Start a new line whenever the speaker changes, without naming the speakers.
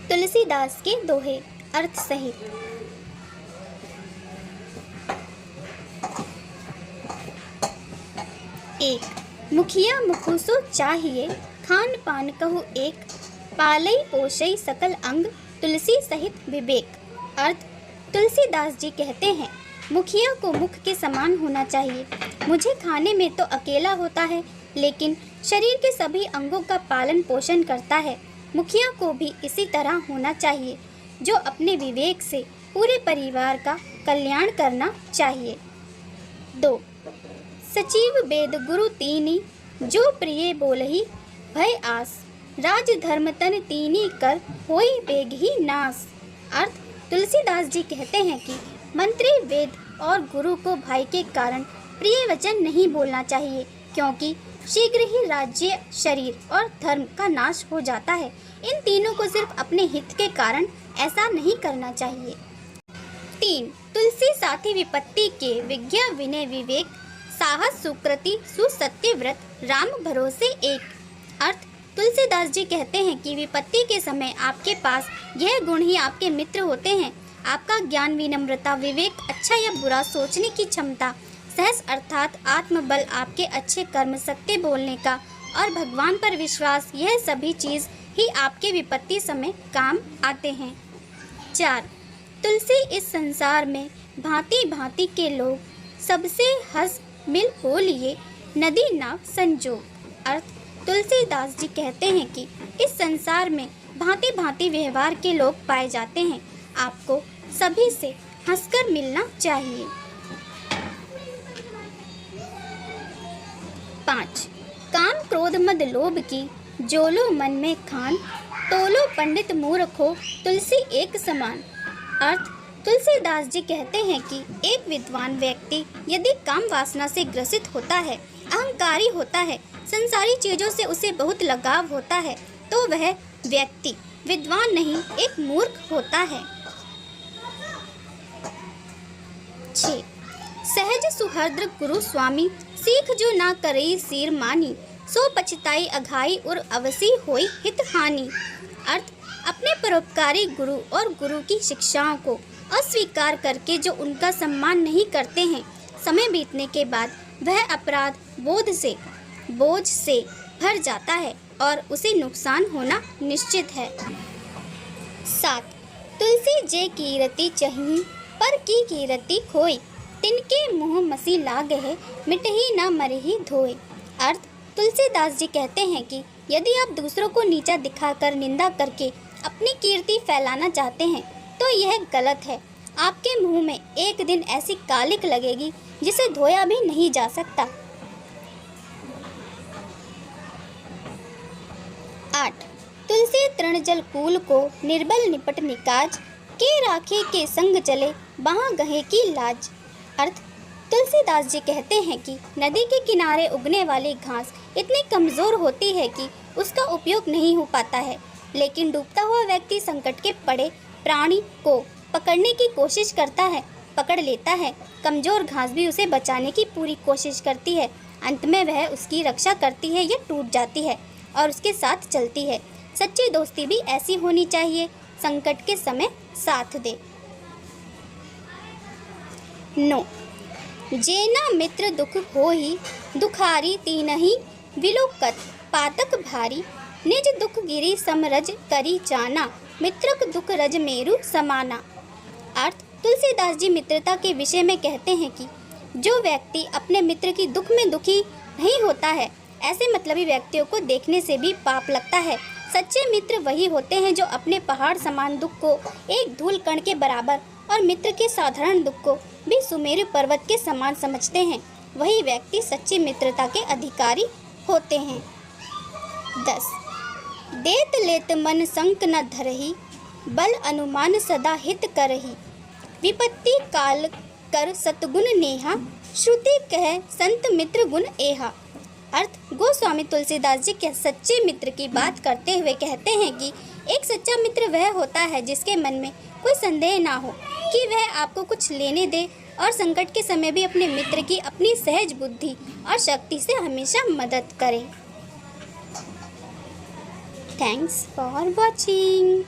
तुलसीदास के दोहे अर्थ सहित। एक, मुखिया मुखुसो चाहिए, खान पान कहु एक, पालई पोषई सकल अंग, तुलसी सहित विवेक। अर्थ, तुलसीदास जी कहते हैं, मुखिया को मुख के समान होना चाहिए। मुझे खाने में तो अकेला होता है, लेकिन शरीर के सभी अंगों का पालन पोषण करता है। मुखिया को भी इसी तरह होना चाहिए, जो अपने विवेक से पूरे परिवार का कल्याण करना चाहिए। 2, सचिव वेद गुरु तीनी, जो प्रिय बोलही भय आस, राज धर्म तन तीनी कर, होई बेग ही नास। अर्थ, तुलसीदास जी कहते हैं कि मंत्री वेद और गुरु को भय के कारण प्रिय वचन नहीं बोलना चाहिए, क्योंकि शीघ्र ही राज्य, शरीर और धर्म का नाश हो जाता है। इन तीनों को सिर्फ अपने हित के कारण ऐसा नहीं करना चाहिए। 3, तुलसी साथी विपत्ति के, विज्ञा विनय विवेक, साहस सुकृति सुसत्य व्रत, राम भरोसे एक। अर्थ, तुलसीदास जी कहते हैं कि विपत्ति के समय आपके पास यह गुण ही आपके मित्र होते हैं। आपका ज्ञान, विनम्रता, विवेक, अच्छा या बुरा सोचने की क्षमता, सहस अर्थात आत्मबल, आपके अच्छे कर्म, सत्य बोलने का और भगवान पर विश्वास, यह सभी चीज़ ही आपके विपत्ति समय काम आते हैं। 4, तुलसी इस संसार में भांति भांति के लोग, सबसे हंस मिल हो लिए, नदी नाव संजोग। अर्थ, तुलसीदास जी कहते हैं कि इस संसार में भांति भांति व्यवहार के लोग पाए जाते हैं। आपको सभी से हंसकर मिलना चाहिए। 5, काम क्रोध मद लोभ की, जोलो मन में खान, तोलो पंडित मूर्खो, तुलसी एक समान। अर्थ, तुलसीदास जी कहते हैं कि एक विद्वान व्यक्ति यदि काम वासना से ग्रसित होता है, अहंकारी होता है, संसारी चीजों से उसे बहुत लगाव होता है, तो वह व्यक्ति विद्वान नहीं, एक मूर्ख होता है। 6, सहज सुहृद गुरु स्वामी, सीख जो ना करई सिर मानी, सो पछताई अघाई और अवसी होई हित हानि। अर्थ, अपने परोपकारी गुरु और गुरु की शिक्षाओं को अस्वीकार करके जो उनका सम्मान नहीं करते हैं, समय बीतने के बाद वह अपराध बोझ से भर जाता है और उसे नुकसान होना निश्चित है। 7, तुलसी जे कीरति चही, पर की कीरति खोई, तिनके मुँह मसी लागे है, मिटही न मरही धोए। अर्थ, तुलसीदास जी कहते हैं कि यदि आप दूसरों को नीचा दिखाकर, निंदा करके अपनी कीर्ति फैलाना चाहते हैं, तो यह गलत है। आपके मुंह में एक दिन ऐसी कालिक लगेगी जिसे धोया भी नहीं जा सकता। 8, तुलसी तृणजल कूल को, निर्बल निपट निकाज, के राखे के संग चले, वहाँ गहे की लाज। अर्थ, तुलसीदास जी कहते हैं कि नदी के किनारे उगने वाली घास इतनी कमज़ोर होती है कि उसका उपयोग नहीं हो पाता है, लेकिन डूबता हुआ व्यक्ति संकट के पड़े प्राणी को पकड़ने की कोशिश करता है, पकड़ लेता है। कमज़ोर घास भी उसे बचाने की पूरी कोशिश करती है। अंत में वह उसकी रक्षा करती है या टूट जाती है और उसके साथ चलती है। सच्ची दोस्ती भी ऐसी होनी चाहिए, संकट के समय साथ दे। 9, जेना मित्र दुख होहि, दुखारी तीनहि विलोकत, पातक भारी, निज दुख गिरी समरज करी जाना, मित्रक दुख रज मेरु समाना। अर्थ, तुलसीदास जी मित्रता के विषय में कहते हैं कि जो व्यक्ति अपने मित्र की दुख में दुखी नहीं होता है, ऐसे मतलबी व्यक्तियों को देखने से भी पाप लगता है। सच्चे मित्र वही होते हैं जो अपने पहाड़ समान दुख को एक धूल कण के बराबर और मित्र के साधारण दुख को भी सुमेरु पर्वत के समान समझते हैं। वही व्यक्ति सच्ची मित्रता के अधिकारी होते हैं। 10, देत लेत मन संक न धरही, बल अनुमान सदा हित करही, विपत्ति काल कर सतगुण नेहा, श्रुति कह संत मित्र गुण एहा। अर्थ, गोस्वामी तुलसीदास जी के सच्चे मित्र की बात करते हुए कहते हैं कि एक सच्चा मित्र वह होता है जिसके मन में कोई संदेह ना हो कि वह आपको कुछ लेने दे और संकट के समय भी अपने मित्र की अपनी सहज बुद्धि और शक्ति से हमेशा मदद करे। Thanks for watching.